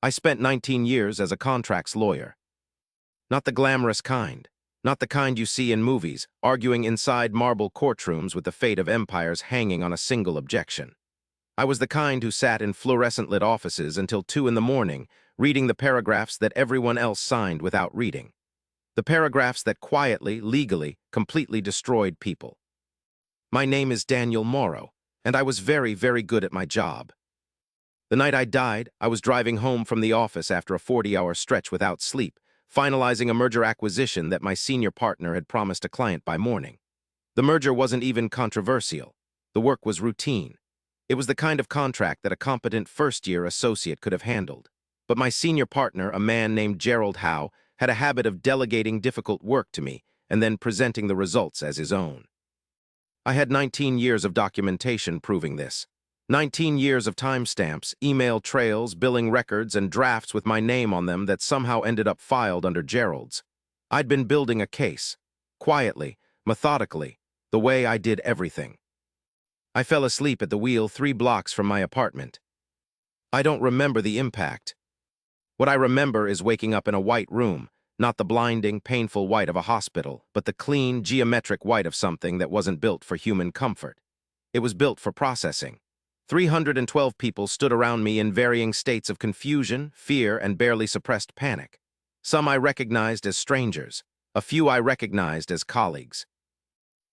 I spent 19 years as a contracts lawyer. Not the glamorous kind. Not the kind you see in movies, arguing inside marble courtrooms with the fate of empires hanging on a single objection. I was the kind who sat in fluorescent-lit offices until 2 in the morning, reading the paragraphs that everyone else signed without reading. The paragraphs that quietly, legally, completely destroyed people. My name is Daniel Morrow, and I was very, very good at my job. The night I died, I was driving home from the office after a 40-hour stretch without sleep, finalizing a merger acquisition that my senior partner had promised a client by morning. The merger wasn't even controversial. The work was routine. It was the kind of contract that a competent first-year associate could have handled. But my senior partner, a man named Gerald Howe, had a habit of delegating difficult work to me and then presenting the results as his own. I had 19 years of documentation proving this. 19 years of timestamps, email trails, billing records, and drafts with my name on them that somehow ended up filed under Gerald's. I'd been building a case, quietly, methodically, the way I did everything. I fell asleep at the wheel 3 blocks from my apartment. I don't remember the impact. What I remember is waking up in a white room, not the blinding, painful white of a hospital, but the clean, geometric white of something that wasn't built for human comfort. It was built for processing. 312 people stood around me in varying states of confusion, fear, and barely suppressed panic. Some I recognized as strangers, a few I recognized as colleagues.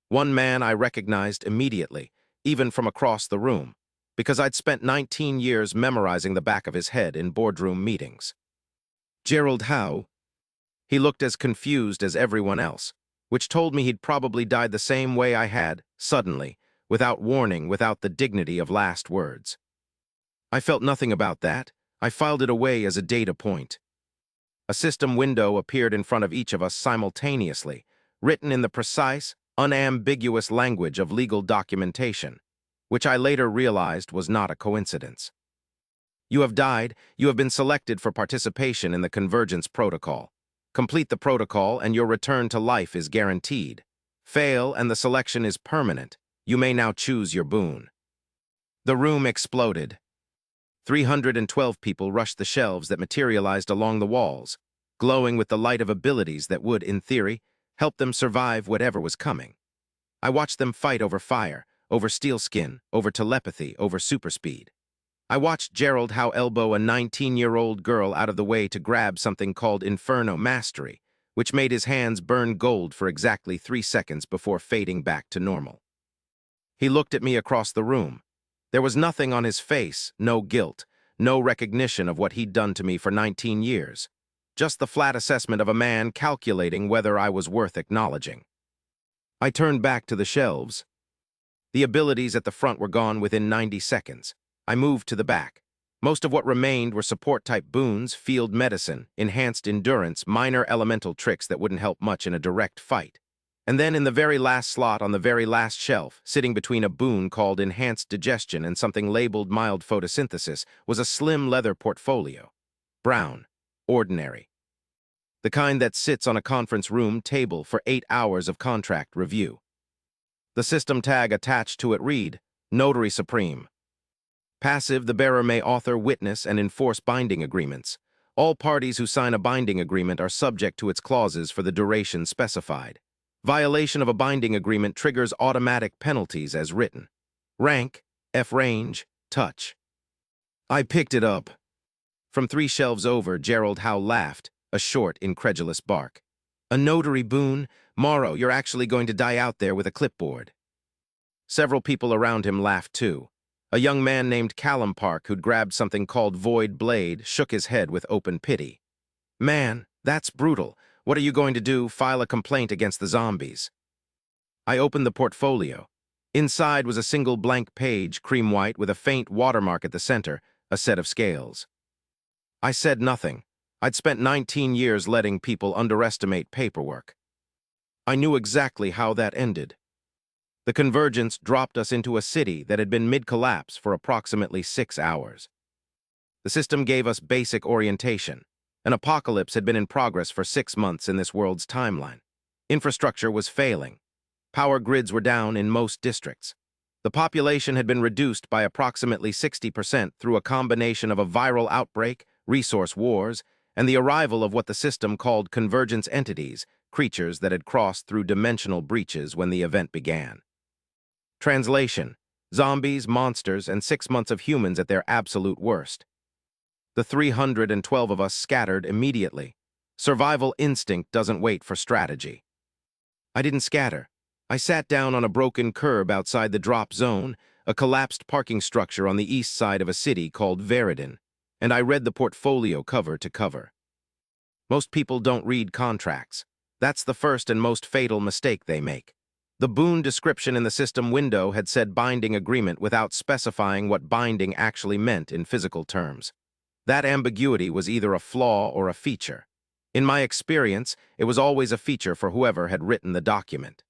One man I recognized immediately, even from across the room, because I'd spent 19 years memorizing the back of his head in boardroom meetings. Gerald Howe. He looked as confused as everyone else, which told me he'd probably died the same way I had, suddenly, without warning, without the dignity of last words. I felt nothing about that. I filed it away as a data point. A system window appeared in front of each of us simultaneously, written in the precise, unambiguous language of legal documentation, which I later realized was not a coincidence. You have died. You have been selected for participation in the convergence protocol. Complete the protocol and your return to life is guaranteed. Fail and the selection is permanent. You may now choose your boon. The room exploded. 312 people rushed the shelves that materialized along the walls, glowing with the light of abilities that would, in theory, help them survive whatever was coming. I watched them fight over fire, over steel skin, over telepathy, over superspeed. I watched Gerald Howe elbow a 19-year-old girl out of the way to grab something called Inferno Mastery, which made his hands burn gold for exactly 3 seconds before fading back to normal. He looked at me across the room. There was nothing on his face, no guilt, no recognition of what he'd done to me for 19 years. Just the flat assessment of a man calculating whether I was worth acknowledging. I turned back to the shelves. The abilities at the front were gone within 90 seconds. I moved to the back. Most of what remained were support-type boons, field medicine, enhanced endurance, minor elemental tricks that wouldn't help much in a direct fight. And then in the very last slot on the very last shelf, sitting between a boon called Enhanced Digestion and something labeled Mild Photosynthesis, was a slim leather portfolio. Brown. Ordinary. The kind that sits on a conference room table for 8 hours of contract review. The system tag attached to it read, Notary Supreme. Passive, the bearer may author, witness, and enforce binding agreements. All parties who sign a binding agreement are subject to its clauses for the duration specified. Violation of a binding agreement triggers automatic penalties as written. Rank, F range, touch. I picked it up. From 3 shelves over, Gerald Howe laughed, a short, incredulous bark. A notary boon? Morrow, you're actually going to die out there with a clipboard. Several people around him laughed too. A young man named Callum Park, who'd grabbed something called Void Blade, shook his head with open pity. Man, that's brutal. What are you going to do? File a complaint against the zombies? I opened the portfolio. Inside was a single blank page, cream white, with a faint watermark at the center, a set of scales. I said nothing. I'd spent 19 years letting people underestimate paperwork. I knew exactly how that ended. The convergence dropped us into a city that had been mid-collapse for approximately 6 hours. The system gave us basic orientation. An apocalypse had been in progress for 6 months in this world's timeline. Infrastructure was failing. Power grids were down in most districts. The population had been reduced by approximately 60% through a combination of a viral outbreak, resource wars, and the arrival of what the system called convergence entities, creatures that had crossed through dimensional breaches when the event began. Translation: zombies, monsters, and 6 months of humans at their absolute worst. The 312 of us scattered immediately. Survival instinct doesn't wait for strategy. I didn't scatter. I sat down on a broken curb outside the drop zone, a collapsed parking structure on the east side of a city called Veridin, and I read the portfolio cover to cover. Most people don't read contracts. That's the first and most fatal mistake they make. The Boon description in the system window had said binding agreement without specifying what binding actually meant in physical terms. That ambiguity was either a flaw or a feature. In my experience, it was always a feature for whoever had written the document.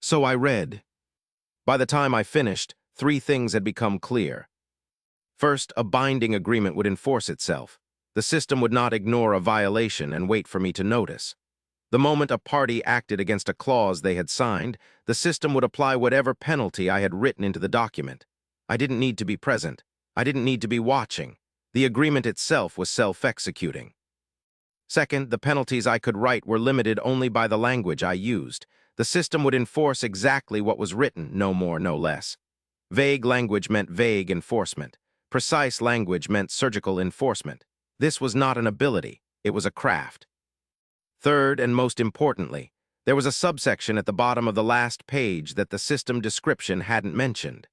So I read. By the time I finished, 3 things had become clear. First, a binding agreement would enforce itself. The system would not ignore a violation and wait for me to notice. The moment a party acted against a clause they had signed, the system would apply whatever penalty I had written into the document. I didn't need to be present. I didn't need to be watching. The agreement itself was self-executing. Second, the penalties I could write were limited only by the language I used. The system would enforce exactly what was written, no more, no less. Vague language meant vague enforcement. Precise language meant surgical enforcement. This was not an ability, it was a craft. Third, and most importantly, there was a subsection at the bottom of the last page that the system description hadn't mentioned.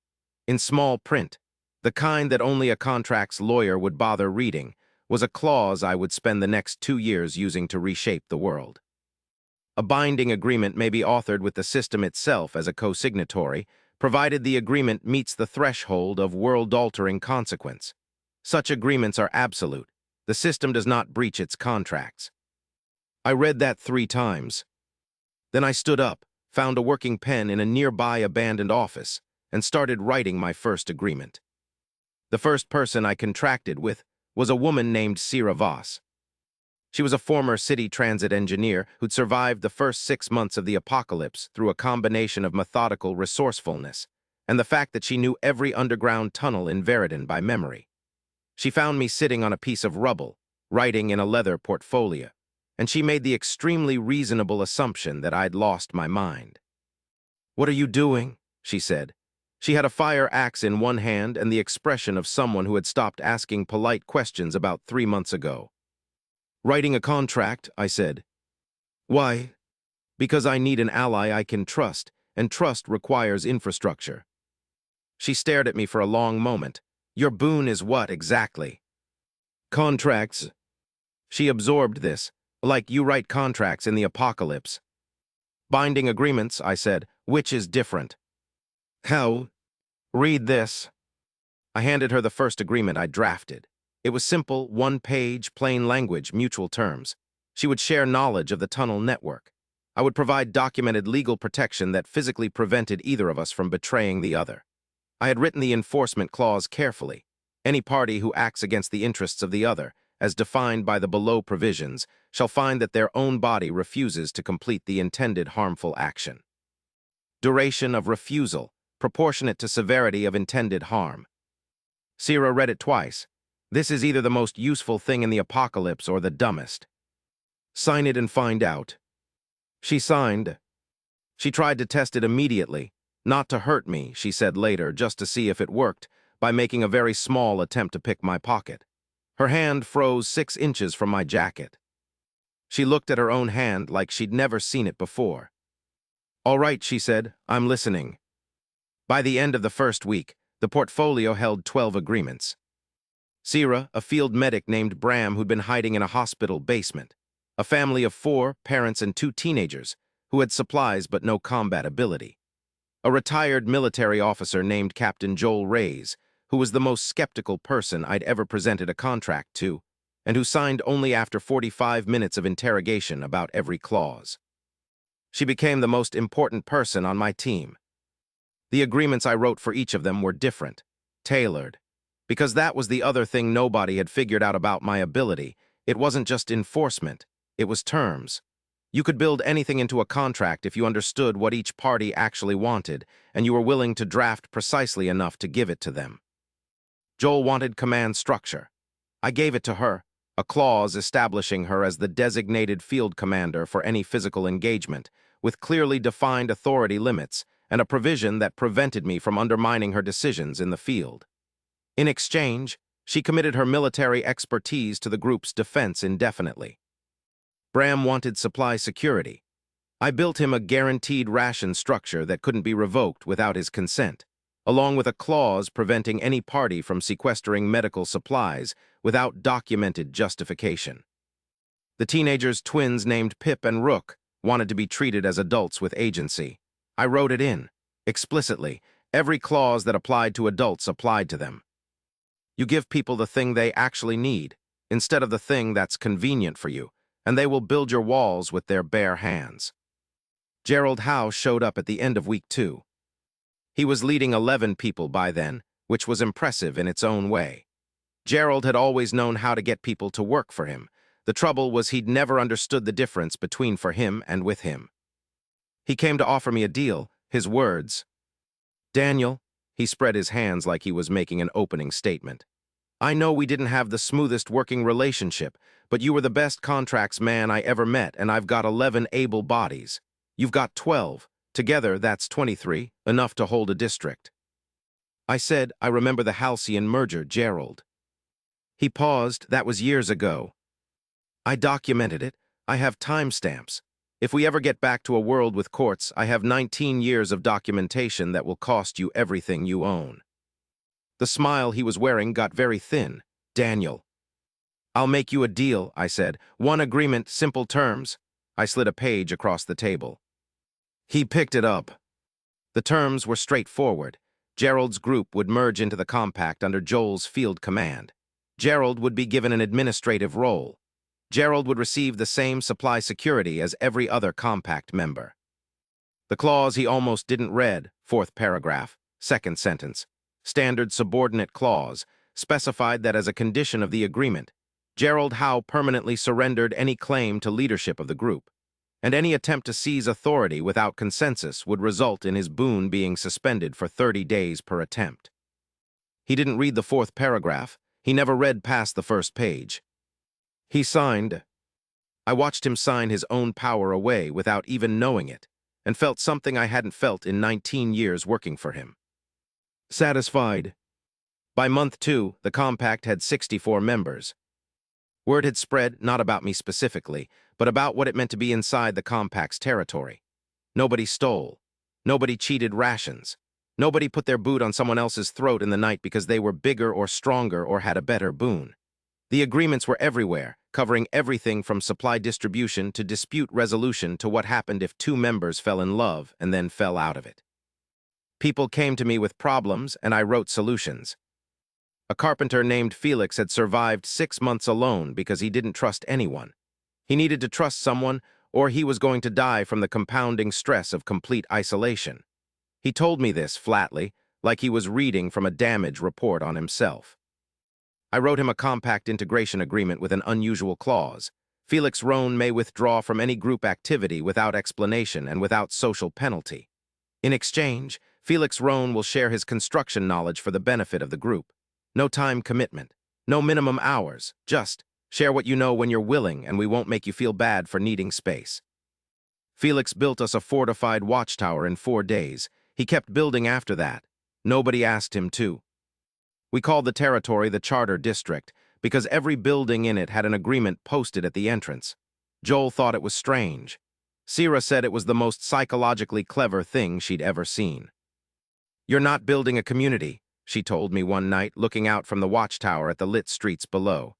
In small print, the kind that only a contracts lawyer would bother reading, was a clause I would spend the next 2 years using to reshape the world. A binding agreement may be authored with the system itself as a co-signatory, provided the agreement meets the threshold of world-altering consequence. Such agreements are absolute. The system does not breach its contracts. I read that 3 times. Then I stood up, found a working pen in a nearby abandoned office, and started writing my first agreement. The first person I contracted with was a woman named Sira Voss. She was a former city transit engineer who'd survived the first 6 months of the apocalypse through a combination of methodical resourcefulness and the fact that she knew every underground tunnel in Veridin by memory. She found me sitting on a piece of rubble, writing in a leather portfolio, and she made the extremely reasonable assumption that I'd lost my mind. "What are you doing?" she said. She had a fire axe in one hand and the expression of someone who had stopped asking polite questions about 3 months ago. "Writing a contract," I said. "Why?" "Because I need an ally I can trust, and trust requires infrastructure." She stared at me for a long moment. "Your boon is what, exactly?" "Contracts." She absorbed this, like you write contracts in the apocalypse. "Binding agreements," I said, "which is different." "How?" "Read this." I handed her the first agreement I drafted. It was simple, 1 page, plain language, mutual terms. She would share knowledge of the tunnel network. I would provide documented legal protection that physically prevented either of us from betraying the other. I had written the enforcement clause carefully. Any party who acts against the interests of the other, as defined by the below provisions, shall find that their own body refuses to complete the intended harmful action. Duration of refusal, proportionate to severity of intended harm. Sira read it twice. This is either the most useful thing in the apocalypse or the dumbest. "Sign it and find out." She signed. She tried to test it immediately, not to hurt me, she said later, just to see if it worked, by making a very small attempt to pick my pocket. Her hand froze 6 inches from my jacket. She looked at her own hand like she'd never seen it before. "All right," she said, "I'm listening." By the end of the first week, the portfolio held 12 agreements. Sira, a field medic named Bram who'd been hiding in a hospital basement. A family of 4, parents and 2 teenagers, who had supplies but no combat ability. A retired military officer named Captain Joel Reyes, who was the most skeptical person I'd ever presented a contract to, and who signed only after 45 minutes of interrogation about every clause. She became the most important person on my team. The agreements I wrote for each of them were different, tailored. Because that was the other thing nobody had figured out about my ability. It wasn't just enforcement, it was terms. You could build anything into a contract if you understood what each party actually wanted, and you were willing to draft precisely enough to give it to them. Joel wanted command structure. I gave it to her, a clause establishing her as the designated field commander for any physical engagement, with clearly defined authority limits, and a provision that prevented me from undermining her decisions in the field. In exchange, she committed her military expertise to the group's defense indefinitely. Bram wanted supply security. I built him a guaranteed ration structure that couldn't be revoked without his consent, along with a clause preventing any party from sequestering medical supplies without documented justification. The teenagers' twins named Pip and Rook wanted to be treated as adults with agency. I wrote it in, explicitly. Every clause that applied to adults applied to them. You give people the thing they actually need, instead of the thing that's convenient for you, and they will build your walls with their bare hands. Gerald Howe showed up at the end of week 2. He was leading 11 people by then, which was impressive in its own way. Gerald had always known how to get people to work for him. The trouble was he'd never understood the difference between for him and with him. He came to offer me a deal, his words. Daniel, he spread his hands like he was making an opening statement. I know we didn't have the smoothest working relationship, but you were the best contracts man I ever met, and I've got 11 able bodies. You've got 12. Together, that's 23, enough to hold a district. I said, I remember the Halcyon merger, Gerald. He paused. That was years ago. I documented it. I have timestamps. If we ever get back to a world with courts, I have 19 years of documentation that will cost you everything you own. The smile he was wearing got very thin. Daniel. I'll make you a deal, I said. One agreement, simple terms. I slid a page across the table. He picked it up. The terms were straightforward. Gerald's group would merge into the compact under Joel's field command. Gerald would be given an administrative role. Gerald would receive the same supply security as every other compact member. The clause he almost didn't read, 4th paragraph, 2nd sentence, standard subordinate clause, specified that as a condition of the agreement, Gerald Howe permanently surrendered any claim to leadership of the group, and any attempt to seize authority without consensus would result in his Boon being suspended for 30 days per attempt. He didn't read the 4th paragraph. He never read past the first page. He signed. I watched him sign his own power away without even knowing it, and felt something I hadn't felt in 19 years working for him. Satisfied. By month 2, the compact had 64 members. Word had spread, not about me specifically, but about what it meant to be inside the compact's territory. Nobody stole. Nobody cheated rations. Nobody put their boot on someone else's throat in the night because they were bigger or stronger or had a better Boon. The agreements were everywhere, covering everything from supply distribution to dispute resolution to what happened if 2 members fell in love and then fell out of it. People came to me with problems, and I wrote solutions. A carpenter named Felix had survived 6 months alone because he didn't trust anyone. He needed to trust someone, or he was going to die from the compounding stress of complete isolation. He told me this flatly, like he was reading from a damage report on himself. I wrote him a compact integration agreement with an unusual clause. Felix Rohn may withdraw from any group activity without explanation and without social penalty. In exchange, Felix Rohn will share his construction knowledge for the benefit of the group. No time commitment, no minimum hours, just share what you know when you're willing, and we won't make you feel bad for needing space. Felix built us a fortified watchtower in 4 days. He kept building after that. Nobody asked him to. We called the territory the Charter District because every building in it had an agreement posted at the entrance. Joel thought it was strange. Sierra said it was the most psychologically clever thing she'd ever seen. You're not building a community, she told me one night, looking out from the watchtower at the lit streets below.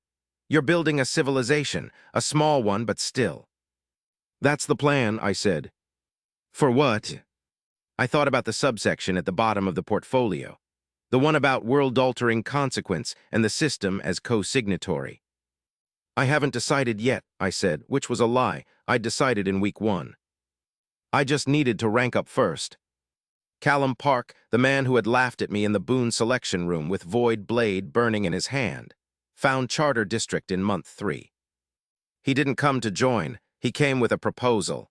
You're building a civilization, a small one, but still. That's the plan, I said. For what? I thought about the subsection at the bottom of the portfolio, the one about world-altering consequence and the system as co-signatory. I haven't decided yet, I said, which was a lie. I'd decided in week 1. I just needed to rank up first. Callum Park, the man who had laughed at me in the Boon selection room with void blade burning in his hand, found Charter District in month 3. He didn't come to join. He came with a proposal.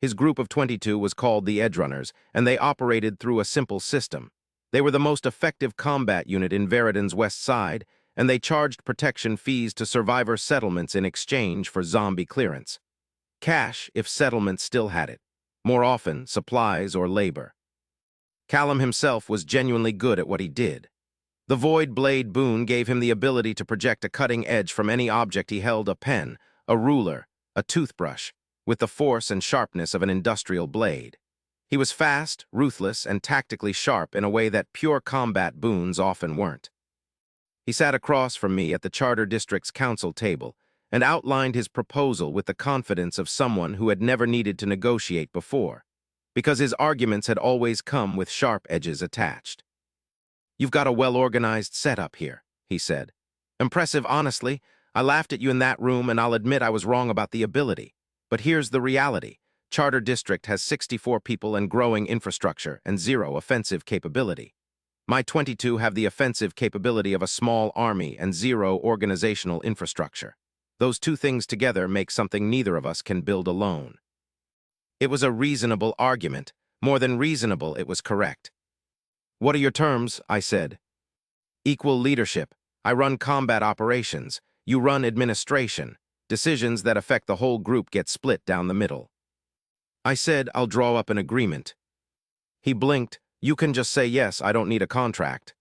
His group of 22 was called the Edgerunners, and they operated through a simple system. They were the most effective combat unit in Veridan's West Side, and they charged protection fees to survivor settlements in exchange for zombie clearance. Cash, if settlements still had it. More often, supplies or labor. Callum himself was genuinely good at what he did. The Void Blade Boon gave him the ability to project a cutting edge from any object he held: a pen, a ruler, a toothbrush, with the force and sharpness of an industrial blade. He was fast, ruthless, and tactically sharp in a way that pure combat boons often weren't. He sat across from me at the Charter District's council table and outlined his proposal with the confidence of someone who had never needed to negotiate before, because his arguments had always come with sharp edges attached. "You've got a well-organized setup here," he said. "Impressive, honestly. I laughed at you in that room, and I'll admit I was wrong about the ability. But here's the reality. Charter District has 64 people and growing infrastructure and 0 offensive capability. My 22 have the offensive capability of a small army and 0 organizational infrastructure. Those two things together make something neither of us can build alone." It was a reasonable argument. More than reasonable, it was correct. "What are your terms?" I said. "Equal leadership. I run combat operations. You run administration. Decisions that affect the whole group get split down the middle." I said, "I'll draw up an agreement." He blinked. "You can just say yes, I don't need a contract."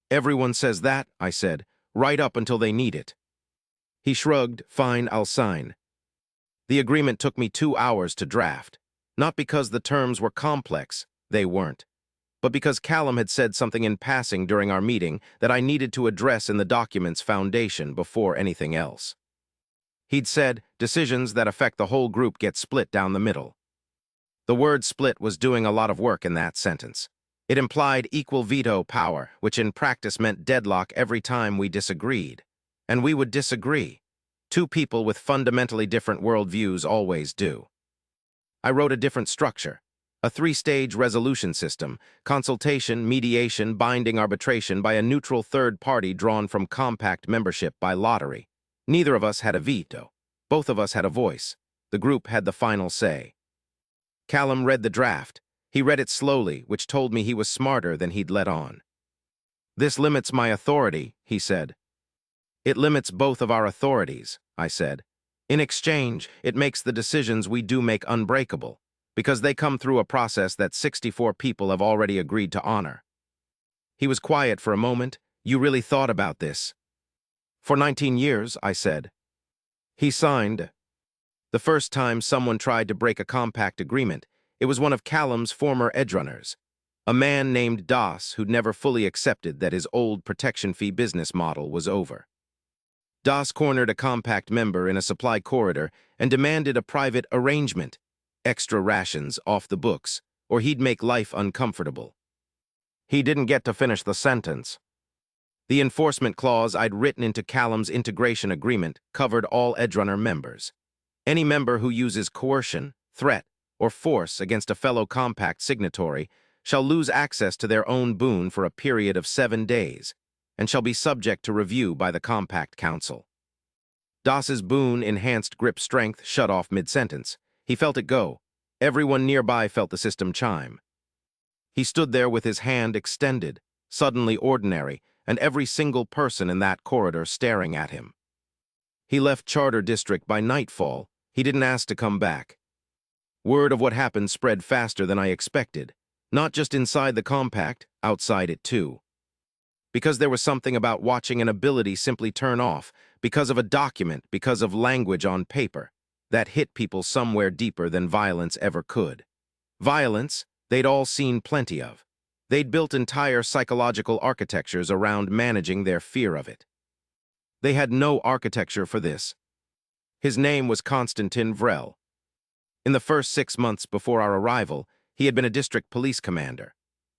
"Everyone says that," I said, "right up until they need it." He shrugged. "Fine, I'll sign." The agreement took me 2 hours to draft. Not because the terms were complex, they weren't, but because Callum had said something in passing during our meeting that I needed to address in the document's foundation before anything else. He'd said, "Decisions that affect the whole group get split down the middle." The word split was doing a lot of work in that sentence. It implied equal veto power, which in practice meant deadlock every time we disagreed. And we would disagree. Two people with fundamentally different worldviews always do. I wrote a different structure. A 3-stage resolution system: consultation, mediation, binding arbitration by a neutral third party drawn from compact membership by lottery. Neither of us had a veto. Both of us had a voice. The group had the final say. Callum read the draft. He read it slowly, which told me he was smarter than he'd let on. "This limits my authority," he said. "It limits both of our authorities," I said. "In exchange, it makes the decisions we do make unbreakable, because they come through a process that 64 people have already agreed to honor." He was quiet for a moment. "You really thought about this?" "For 19 years, I said. He signed. The first time someone tried to break a compact agreement, it was one of Callum's former edgerunners, a man named Das who'd never fully accepted that his old protection fee business model was over. Das cornered a compact member in a supply corridor and demanded a private arrangement, extra rations off the books, or he'd make life uncomfortable. He didn't get to finish the sentence. The enforcement clause I'd written into Callum's integration agreement covered all edgerunner members. Any member who uses coercion, threat, or force against a fellow compact signatory shall lose access to their own boon for a period of 7 days, and shall be subject to review by the Compact Council. Das's boon enhanced grip strength shut off mid-sentence. He felt it go. Everyone nearby felt the system chime. He stood there with his hand extended, suddenly ordinary, and every single person in that corridor staring at him. He left Charter District by nightfall. He didn't ask to come back. Word of what happened spread faster than I expected, not just inside the compact, outside it too. Because there was something about watching an ability simply turn off, because of a document, because of language on paper, that hit people somewhere deeper than violence ever could. Violence, they'd all seen plenty of. They'd built entire psychological architectures around managing their fear of it. They had no architecture for this. His name was Konstantin Vrel. In the first 6 months before our arrival, he had been a district police commander.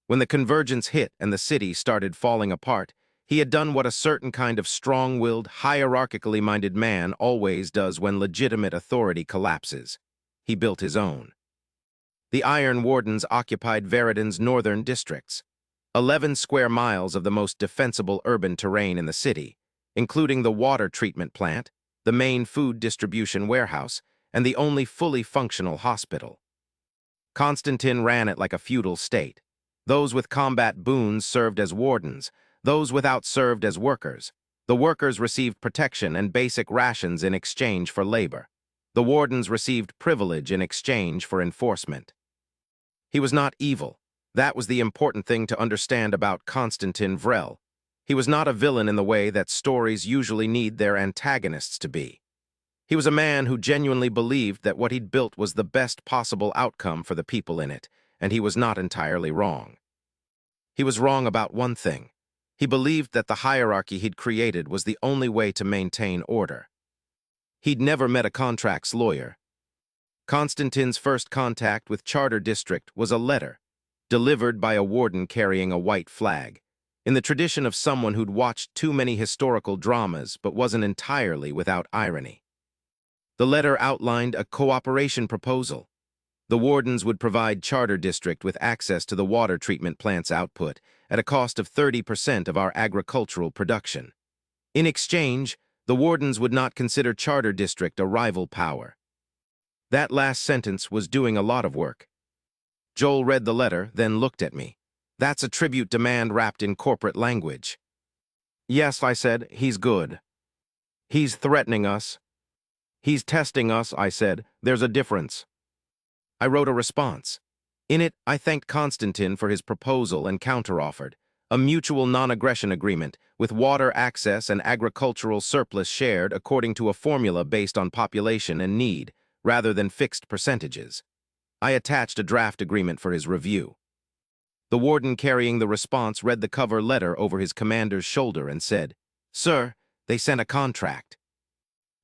When the convergence hit and the city started falling apart, he had done what a certain kind of strong-willed, hierarchically minded man always does when legitimate authority collapses. He built his own. The Iron Wardens occupied Veridon's northern districts, 11 square miles of the most defensible urban terrain in the city, including the water treatment plant, the main food distribution warehouse, and the only fully functional hospital. Konstantin ran it like a feudal state. Those with combat boons served as wardens, those without served as workers. The workers received protection and basic rations in exchange for labor. The wardens received privilege in exchange for enforcement. He was not evil. That was the important thing to understand about Konstantin Vrel. He was not a villain in the way that stories usually need their antagonists to be. He was a man who genuinely believed that what he'd built was the best possible outcome for the people in it, and he was not entirely wrong. He was wrong about one thing. He believed that the hierarchy he'd created was the only way to maintain order. He'd never met a contracts lawyer. Konstantin's first contact with Charter District was a letter, delivered by a warden carrying a white flag, in the tradition of someone who'd watched too many historical dramas but wasn't entirely without irony. The letter outlined a cooperation proposal. The wardens would provide Charter District with access to the water treatment plant's output at a cost of 30% of our agricultural production. In exchange, the wardens would not consider Charter District a rival power. That last sentence was doing a lot of work. Joel read the letter, then looked at me. That's a tribute demand wrapped in corporate language. Yes, I said, he's good. He's threatening us. He's testing us, I said. There's a difference. I wrote a response. In it, I thanked Konstantin for his proposal and counteroffered a mutual non-aggression agreement with water access and agricultural surplus shared according to a formula based on population and need, rather than fixed percentages. I attached a draft agreement for his review. The warden carrying the response read the cover letter over his commander's shoulder and said, "Sir, they sent a contract."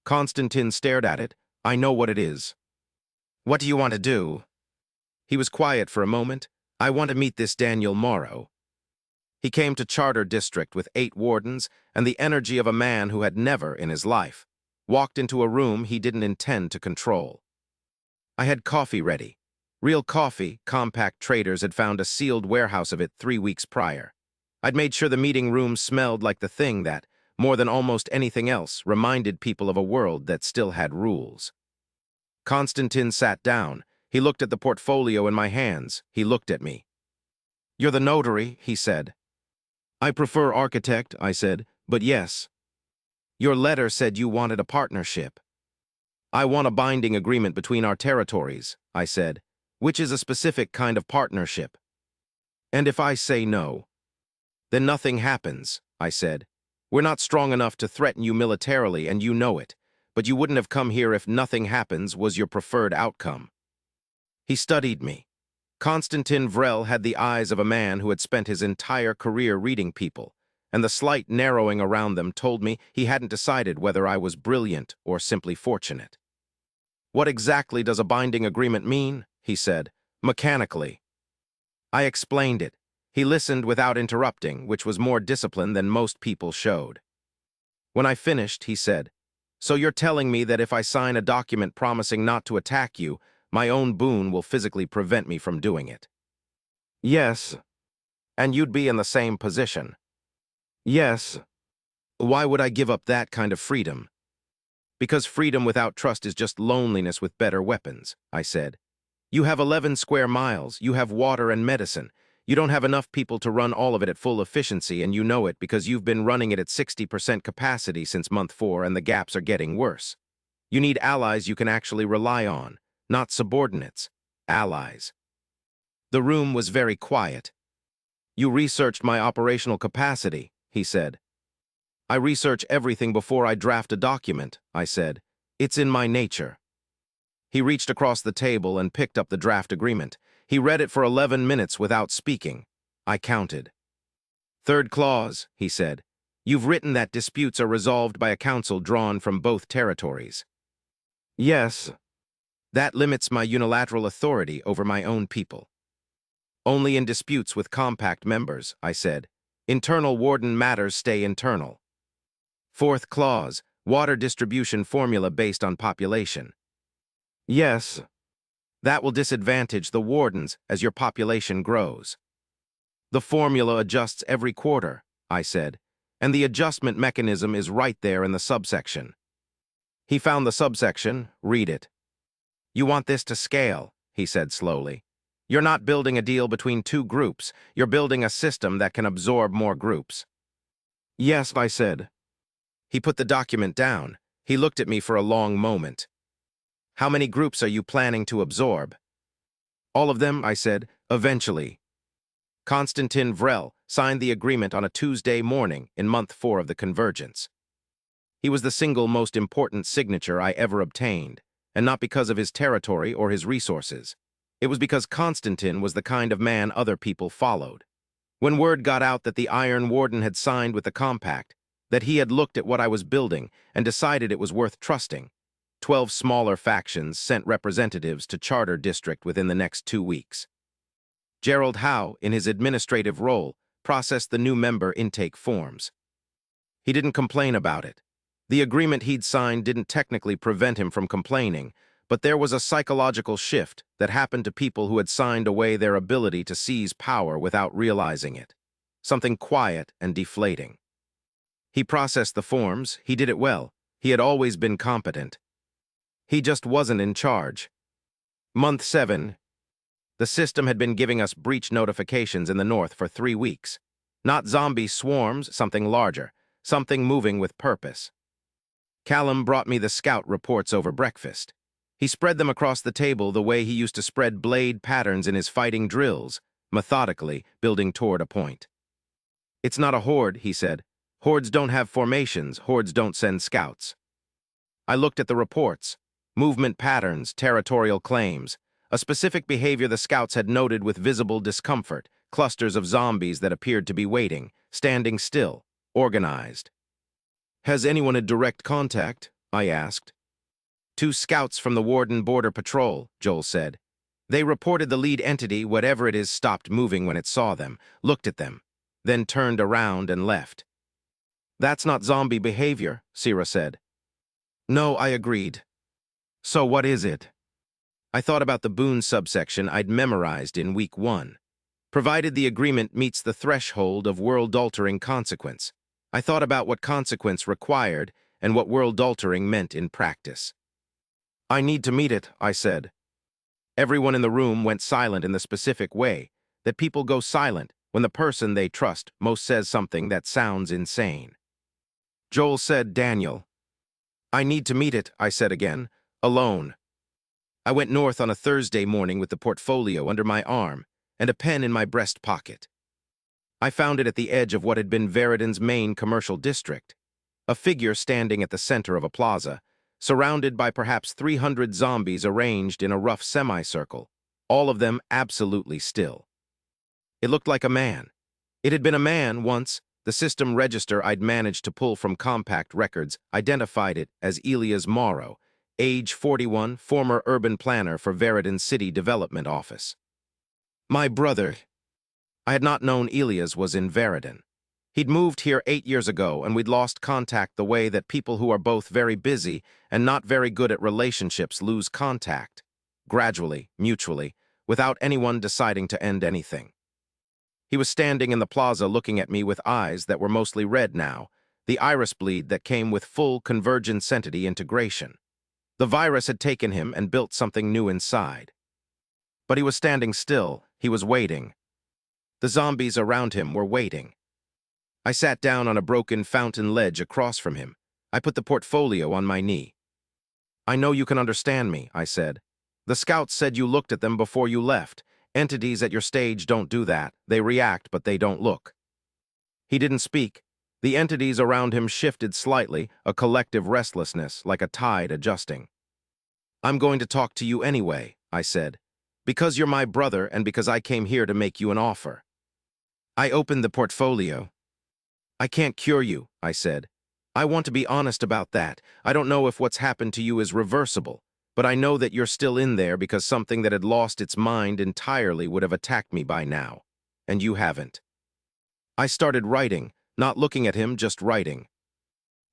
Konstantin stared at it. "I know what it is." "What do you want to do?" He was quiet for a moment. "I want to meet this Daniel Morrow." He came to Charter District with 8 wardens and the energy of a man who had never, in his life, walked into a room he didn't intend to control. I had coffee ready. Real coffee. Compact Traders had found a sealed warehouse of it 3 weeks prior. I'd made sure the meeting room smelled like the thing that, more than almost anything else, reminded people of a world that still had rules. Konstantin sat down. He looked at the portfolio in my hands. He looked at me. "You're the notary," he said. "I prefer architect," I said, "but yes." "Your letter said you wanted a partnership." "I want a binding agreement between our territories," I said, "which is a specific kind of partnership." "And if I say no?" "Then nothing happens," I said. "We're not strong enough to threaten you militarily, and you know it, but you wouldn't have come here if nothing happens was your preferred outcome." He studied me. Konstantin Vrel had the eyes of a man who had spent his entire career reading people, and the slight narrowing around them told me he hadn't decided whether I was brilliant or simply fortunate. "What exactly does a binding agreement mean?" he said, mechanically. I explained it. He listened without interrupting, which was more discipline than most people showed. When I finished, he said, "So you're telling me that if I sign a document promising not to attack you, my own Boon will physically prevent me from doing it?" "Yes." "And you'd be in the same position?" "Yes." "Why would I give up that kind of freedom?" "Because freedom without trust is just loneliness with better weapons," I said. "You have 11 square miles, you have water and medicine. You don't have enough people to run all of it at full efficiency, and you know it because you've been running it at 60% capacity since month 4 and the gaps are getting worse. You need allies you can actually rely on. Not subordinates, allies." The room was very quiet. "You researched my operational capacity," he said. "I research everything before I draft a document," I said. "It's in my nature." He reached across the table and picked up the draft agreement. He read it for 11 minutes without speaking. I counted. "Third clause," he said. "You've written that disputes are resolved by a council drawn from both territories." "Yes." "That limits my unilateral authority over my own people." "Only in disputes with compact members," I said. "Internal warden matters stay internal." Fourth clause, water distribution formula based on population. "Yes." "That will disadvantage the wardens as your population grows." "The formula adjusts every quarter," I said, "and the adjustment mechanism is right there in the subsection." He found the subsection. "Read it." "You want this to scale," he said slowly. "You're not building a deal between 2 groups. You're building a system that can absorb more groups." "Yes," I said. He put the document down. He looked at me for a long moment. How many groups are you planning to absorb? All of them, I said, eventually. Konstantin Vrel signed the agreement on a Tuesday morning in month 4 of the convergence. He was the single most important signature I ever obtained, and not because of his territory or his resources. It was because Konstantin was the kind of man other people followed. When word got out that the Iron Warden had signed with the compact, that he had looked at what I was building and decided it was worth trusting, 12 smaller factions sent representatives to Charter District within the next 2 weeks. Gerald Howe, in his administrative role, processed the new member intake forms. He didn't complain about it. The agreement he'd signed didn't technically prevent him from complaining, but there was a psychological shift that happened to people who had signed away their ability to seize power without realizing it. Something quiet and deflating. He processed the forms, he did it well, he had always been competent. He just wasn't in charge. Month 7. The system had been giving us breach notifications in the north for 3 weeks. Not zombie swarms, something larger, something moving with purpose. Callum brought me the scout reports over breakfast. He spread them across the table the way he used to spread blade patterns in his fighting drills, methodically, building toward a point. It's not a horde, he said. Hordes don't have formations, hordes don't send scouts. I looked at the reports. Movement patterns, territorial claims, a specific behavior the scouts had noted with visible discomfort, clusters of zombies that appeared to be waiting, standing still, organized. Has anyone had direct contact? I asked. 2 scouts from the Warden Border Patrol, Joel said. They reported the lead entity, whatever it is, stopped moving when it saw them, looked at them, then turned around and left. That's not zombie behavior, Sierra said. No, I agreed. So what is it? I thought about the Boon subsection I'd memorized in week 1. Provided the agreement meets the threshold of world-altering consequence. I thought about what consequence required and what world-altering meant in practice. I need to meet it, I said. Everyone in the room went silent in the specific way that people go silent when the person they trust most says something that sounds insane. Joel said, Daniel. I need to meet it, I said again, alone. I went north on a Thursday morning with the portfolio under my arm and a pen in my breast pocket. I found it at the edge of what had been Veridan's main commercial district, a figure standing at the center of a plaza, surrounded by perhaps 300 zombies arranged in a rough semicircle, all of them absolutely still. It looked like a man. It had been a man once. The system register I'd managed to pull from compact records identified it as Elias Morrow, age 41, former urban planner for Veridan's City Development Office. My brother. I had not known Elias was in Veridan. He'd moved here 8 years ago, and we'd lost contact the way that people who are both very busy and not very good at relationships lose contact, gradually, mutually, without anyone deciding to end anything. He was standing in the plaza looking at me with eyes that were mostly red now, the iris bleed that came with full convergence entity integration. The virus had taken him and built something new inside. But he was standing still, he was waiting. The zombies around him were waiting. I sat down on a broken fountain ledge across from him. I put the portfolio on my knee. I know you can understand me, I said. The scouts said you looked at them before you left. Entities at your stage don't do that. They react, but they don't look. He didn't speak. The entities around him shifted slightly, a collective restlessness, like a tide adjusting. I'm going to talk to you anyway, I said, because you're my brother and because I came here to make you an offer. I opened the portfolio. I can't cure you, I said. I want to be honest about that. I don't know if what's happened to you is reversible, but I know that you're still in there because something that had lost its mind entirely would have attacked me by now, and you haven't. I started writing, not looking at him, just writing.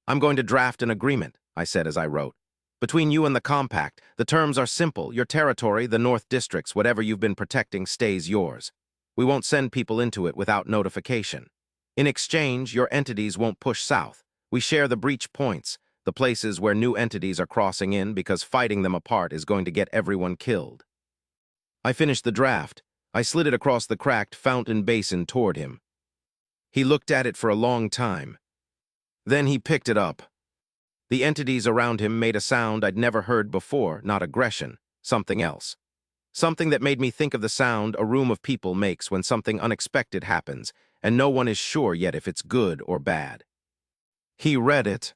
I'm going to draft an agreement, I said as I wrote. Between you and the compact, the terms are simple. Your territory, the North Districts, whatever you've been protecting, stays yours. We won't send people into it without notification. In exchange, your entities won't push south. We share the breach points, the places where new entities are crossing in because fighting them apart is going to get everyone killed. I finished the draft. I slid it across the cracked fountain basin toward him. He looked at it for a long time. Then he picked it up. The entities around him made a sound I'd never heard before, not aggression, something else. Something that made me think of the sound a room of people makes when something unexpected happens, and no one is sure yet if it's good or bad. He read it.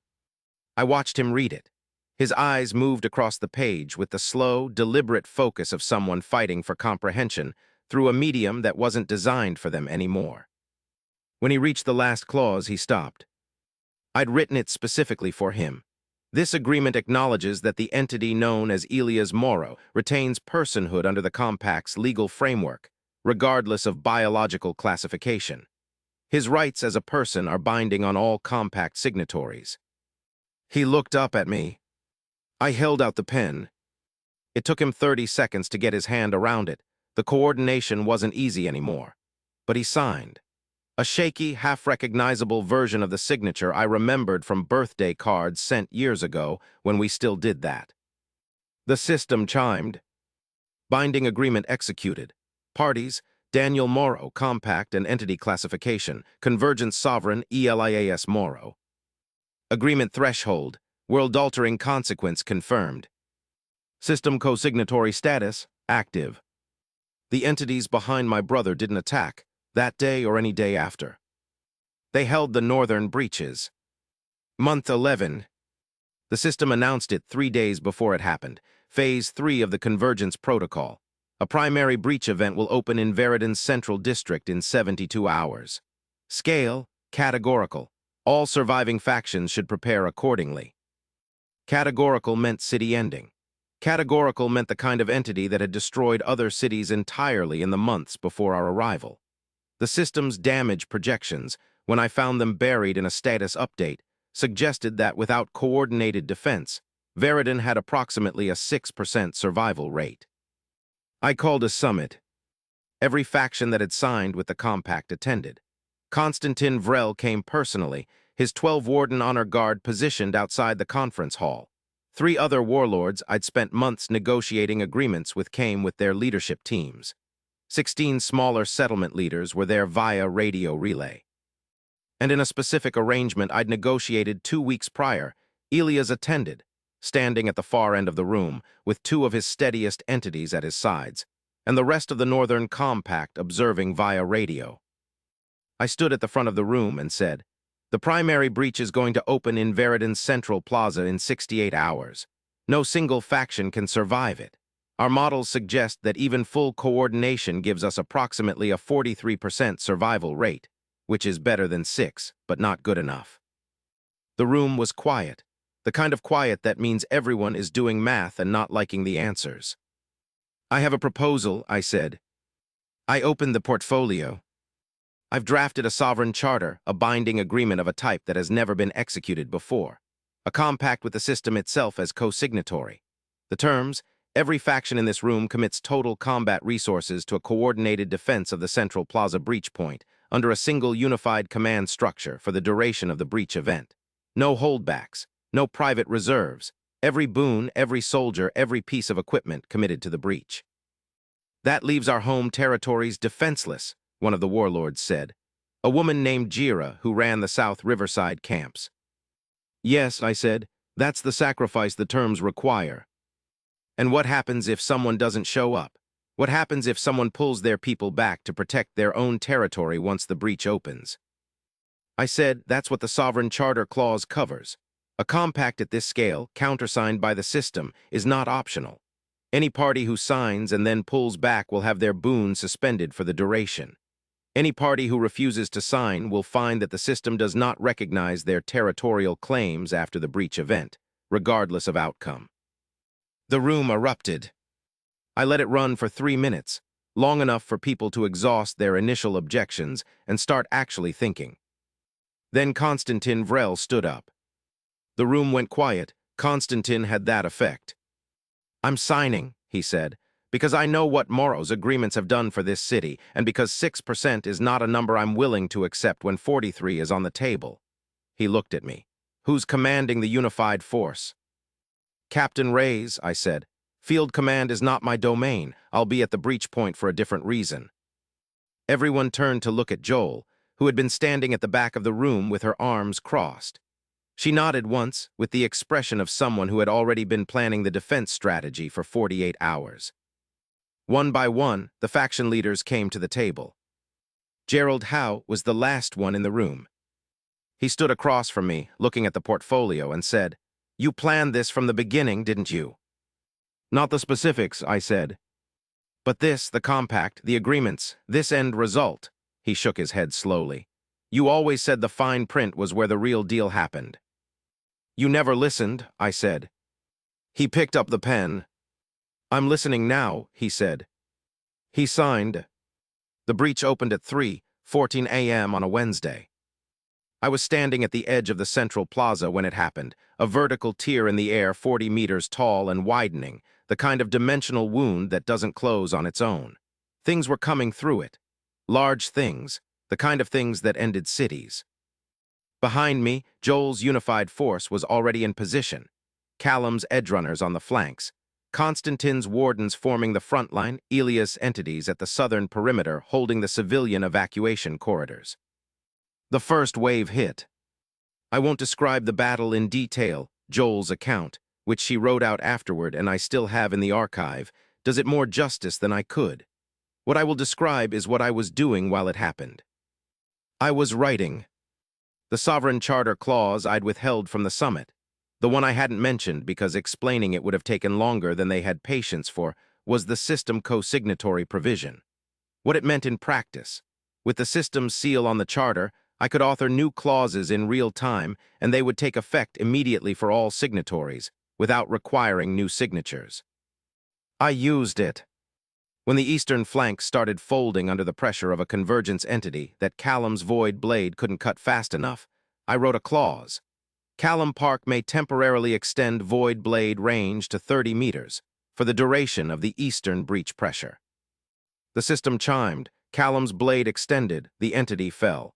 I watched him read it. His eyes moved across the page with the slow, deliberate focus of someone fighting for comprehension through a medium that wasn't designed for them anymore. When he reached the last clause, he stopped. I'd written it specifically for him. This agreement acknowledges that the entity known as Elias Morrow retains personhood under the Compact's legal framework, regardless of biological classification. His rights as a person are binding on all Compact signatories. He looked up at me. I held out the pen. It took him 30 seconds to get his hand around it. The coordination wasn't easy anymore. But he signed. A shaky, half-recognizable version of the signature I remembered from birthday cards sent years ago when we still did that. The system chimed. Binding agreement executed. Parties, Daniel Morrow, Compact and Entity Classification, Convergence Sovereign, ELIAS Morrow. Agreement threshold, world-altering consequence confirmed. System co-signatory status, active. The entities behind my brother didn't attack, that day or any day after. They held the northern breaches. Month 11. The system announced it 3 days before it happened. Phase 3 of the Convergence Protocol. A primary breach event will open in Veridan's Central District in 72 hours. Scale, categorical. All surviving factions should prepare accordingly. Categorical meant city ending. Categorical meant the kind of entity that had destroyed other cities entirely in the months before our arrival. The system's damage projections, when I found them buried in a status update, suggested that without coordinated defense, Veridan had approximately a 6% survival rate. I called a summit. Every faction that had signed with the Compact attended. Konstantin Vrel came personally, his 12 Warden Honor Guard positioned outside the conference hall. 3 other warlords I'd spent months negotiating agreements with came with their leadership teams. 16 smaller settlement leaders were there via radio relay. And in a specific arrangement I'd negotiated 2 weeks prior, Elias attended, standing at the far end of the room, with 2 of his steadiest entities at his sides, and the rest of the Northern Compact observing via radio. I stood at the front of the room and said, "The primary breach is going to open in Veridan's Central Plaza in 68 hours. No single faction can survive it. Our models suggest that even full coordination gives us approximately a 43% survival rate, which is better than 6, but not good enough." The room was quiet, the kind of quiet that means everyone is doing math and not liking the answers. "I have a proposal," I said. I opened the portfolio. I've drafted a sovereign charter, a binding agreement of a type that has never been executed before. A compact with the system itself as co-signatory. The terms: every faction in this room commits total combat resources to a coordinated defense of the Central Plaza breach point under a single unified command structure for the duration of the breach event. No holdbacks, no private reserves. Every boon, every soldier, every piece of equipment committed to the breach. "That leaves our home territories defenseless," one of the warlords said. A woman named Jira, who ran the South Riverside camps. "Yes," I said, "that's the sacrifice the terms require." "And what happens if someone doesn't show up? What happens if someone pulls their people back to protect their own territory once the breach opens?" I said, "That's what the Sovereign Charter Clause covers. A compact at this scale, countersigned by the system, is not optional. Any party who signs and then pulls back will have their boon suspended for the duration. Any party who refuses to sign will find that the system does not recognize their territorial claims after the breach event, regardless of outcome." The room erupted. I let it run for 3 minutes, long enough for people to exhaust their initial objections and start actually thinking. Then Konstantin Vrel stood up. The room went quiet. Konstantin had that effect. "I'm signing," he said, "because I know what Morrow's agreements have done for this city, and because 6% is not a number I'm willing to accept when 43 is on the table." He looked at me. "Who's commanding the unified force?" "Captain Reyes," I said. "Field command is not my domain. I'll be at the breach point for a different reason." Everyone turned to look at Joel, who had been standing at the back of the room with her arms crossed. She nodded once, with the expression of someone who had already been planning the defense strategy for 48 hours. One by one, the faction leaders came to the table. Gerald Howe was the last one in the room. He stood across from me, looking at the portfolio, and said, "You planned this from the beginning, didn't you?" "Not the specifics," I said. "But this, the compact, the agreements, this end result." He shook his head slowly. "You always said the fine print was where the real deal happened." "You never listened," I said. He picked up the pen. "I'm listening now," he said. He signed. The breach opened at 3:14 a.m. on a Wednesday. I was standing at the edge of the central plaza when it happened, a vertical tier in the air 40 meters tall and widening, the kind of dimensional wound that doesn't close on its own. Things were coming through it. Large things, the kind of things that ended cities. Behind me, Joel's unified force was already in position. Callum's edgerunners on the flanks, Constantine's wardens forming the front line, Elias entities at the southern perimeter holding the civilian evacuation corridors. The first wave hit. I won't describe the battle in detail. Joel's account, which she wrote out afterward and I still have in the archive, does it more justice than I could. What I will describe is what I was doing while it happened. I was writing. The Sovereign Charter clause I'd withheld from the summit, the one I hadn't mentioned because explaining it would have taken longer than they had patience for, was the system co-signatory provision. What it meant in practice. With the system's seal on the charter, I could author new clauses in real time, and they would take effect immediately for all signatories, without requiring new signatures. I used it. When the eastern flank started folding under the pressure of a convergence entity that Callum's void blade couldn't cut fast enough, I wrote a clause. Callum Park may temporarily extend void blade range to 30 meters for the duration of the eastern breach pressure. The system chimed, Callum's blade extended, the entity fell.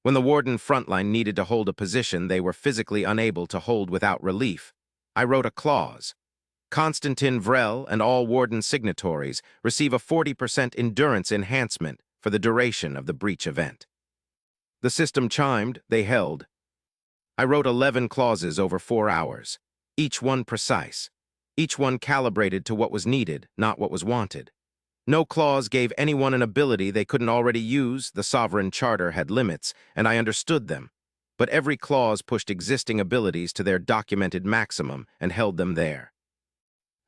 When the warden frontline needed to hold a position they were physically unable to hold without relief, I wrote a clause. Constantin Vrel and all warden signatories receive a 40% endurance enhancement for the duration of the breach event. The system chimed, they held. I wrote 11 clauses over 4 hours, each one precise, each one calibrated to what was needed, not what was wanted. No clause gave anyone an ability they couldn't already use. The Sovereign Charter had limits, and I understood them. But every clause pushed existing abilities to their documented maximum and held them there.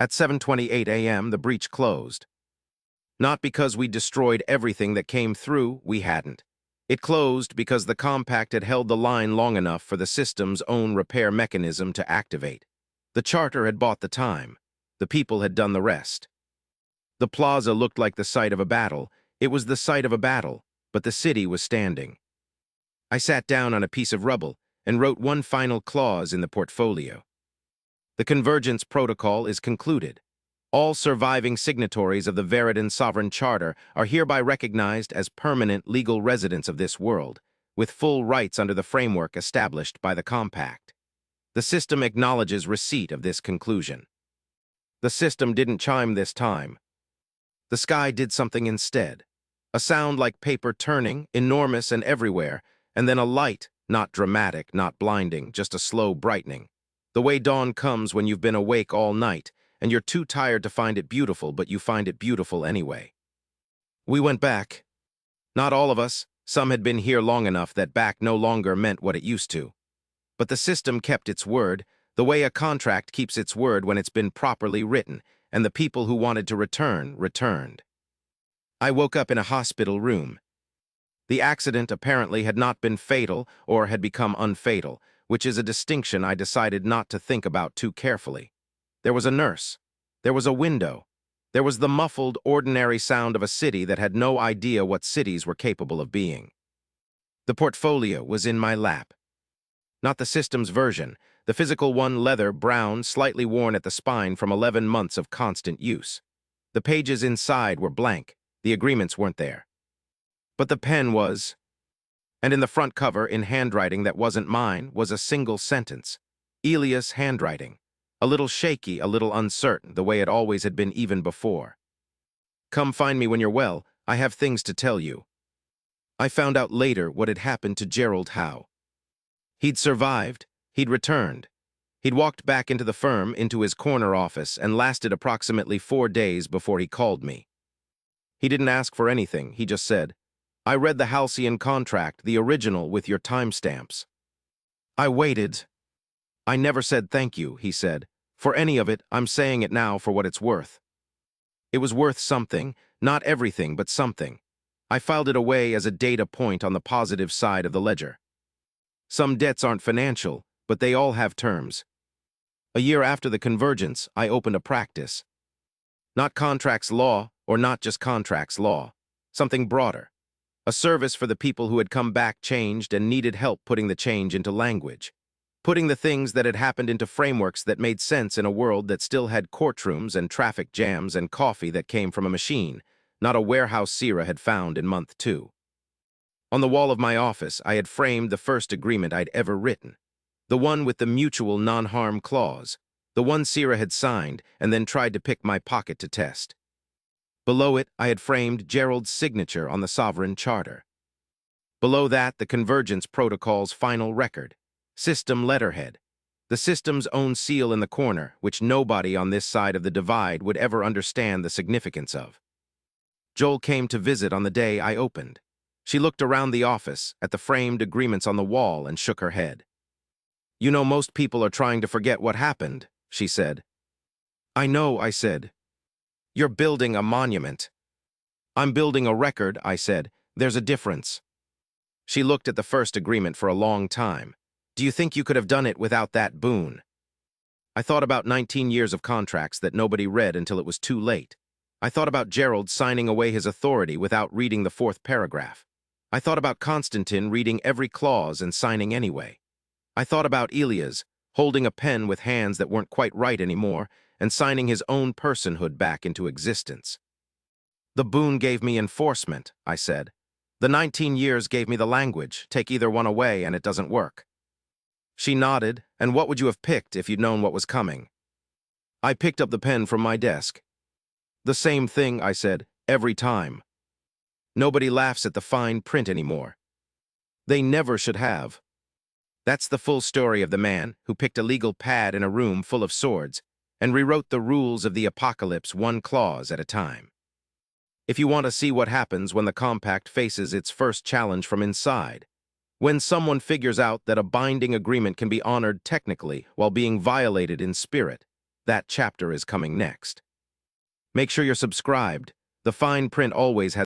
At 7:28 a.m., the breach closed. Not because we destroyed everything that came through, we hadn't. It closed because the compact had held the line long enough for the system's own repair mechanism to activate. The Charter had bought the time. The people had done the rest. The plaza looked like the site of a battle. It was the site of a battle, but the city was standing. I sat down on a piece of rubble and wrote one final clause in the portfolio. The convergence protocol is concluded. All surviving signatories of the Veridan Sovereign Charter are hereby recognized as permanent legal residents of this world, with full rights under the framework established by the Compact. The system acknowledges receipt of this conclusion. The system didn't chime this time. The sky did something instead. A sound like paper turning, enormous and everywhere, and then a light, not dramatic, not blinding, just a slow brightening. The way dawn comes when you've been awake all night, and you're too tired to find it beautiful, but you find it beautiful anyway. We went back. Not all of us. Some had been here long enough that back no longer meant what it used to. But the system kept its word, the way a contract keeps its word when it's been properly written, and the people who wanted to return, returned. I woke up in a hospital room. The accident apparently had not been fatal or had become unfatal, which is a distinction I decided not to think about too carefully. There was a nurse. There was a window. There was the muffled, ordinary sound of a city that had no idea what cities were capable of being. The portfolio was in my lap. Not the system's version, the physical one, leather, brown, slightly worn at the spine from 11 months of constant use. The pages inside were blank. The agreements weren't there. But the pen was. And in the front cover, in handwriting that wasn't mine, was a single sentence. Elias handwriting. A little shaky, a little uncertain, the way it always had been even before. Come find me when you're well. I have things to tell you. I found out later what had happened to Gerald Howe. He'd survived, He'd returned. He'd walked back into the firm, into his corner office, and lasted approximately 4 days before he called me. He didn't ask for anything, he just said, "I read the Halcyon contract, the original with your timestamps." I waited. "I never said thank you," he said. "For any of it, I'm saying it now for what it's worth." It was worth something, not everything, but something. I filed it away as a data point on the positive side of the ledger. Some debts aren't financial, but they all have terms. A year after the convergence, I opened a practice. Not contracts law, or not just contracts law. Something broader. A service for the people who had come back changed and needed help putting the change into language. Putting the things that had happened into frameworks that made sense in a world that still had courtrooms and traffic jams and coffee that came from a machine, not a warehouse Sierra had found in month 2. On the wall of my office, I had framed the first agreement I'd ever written. The one with the mutual non-harm clause. The one Sierra had signed and then tried to pick my pocket to test. Below it, I had framed Gerald's signature on the Sovereign Charter. Below that, the Convergence Protocol's final record. System letterhead. The system's own seal in the corner, which nobody on this side of the divide would ever understand the significance of. Joel came to visit on the day I opened. She looked around the office, at the framed agreements on the wall, and shook her head. "You know, most people are trying to forget what happened," she said. "I know," I said. "You're building a monument." "I'm building a record," I said. "There's a difference." She looked at the first agreement for a long time. "Do you think you could have done it without that, Boon?" I thought about 19 years of contracts that nobody read until it was too late. I thought about Gerald signing away his authority without reading the 4th paragraph. I thought about Constantine reading every clause and signing anyway. I thought about Elias holding a pen with hands that weren't quite right anymore and signing his own personhood back into existence. "The Boon gave me enforcement," I said. "The 19 years gave me the language. Take either one away and it doesn't work." She nodded. "And what would you have picked if you'd known what was coming?" I picked up the pen from my desk. "The same thing," I said, "every time. Nobody laughs at the fine print anymore. They never should have." That's the full story of the man who picked a legal pad in a room full of swords and rewrote the rules of the apocalypse one clause at a time. If you want to see what happens when the compact faces its first challenge from inside, when someone figures out that a binding agreement can be honored technically while being violated in spirit, that chapter is coming next. Make sure you're subscribed. The fine print always has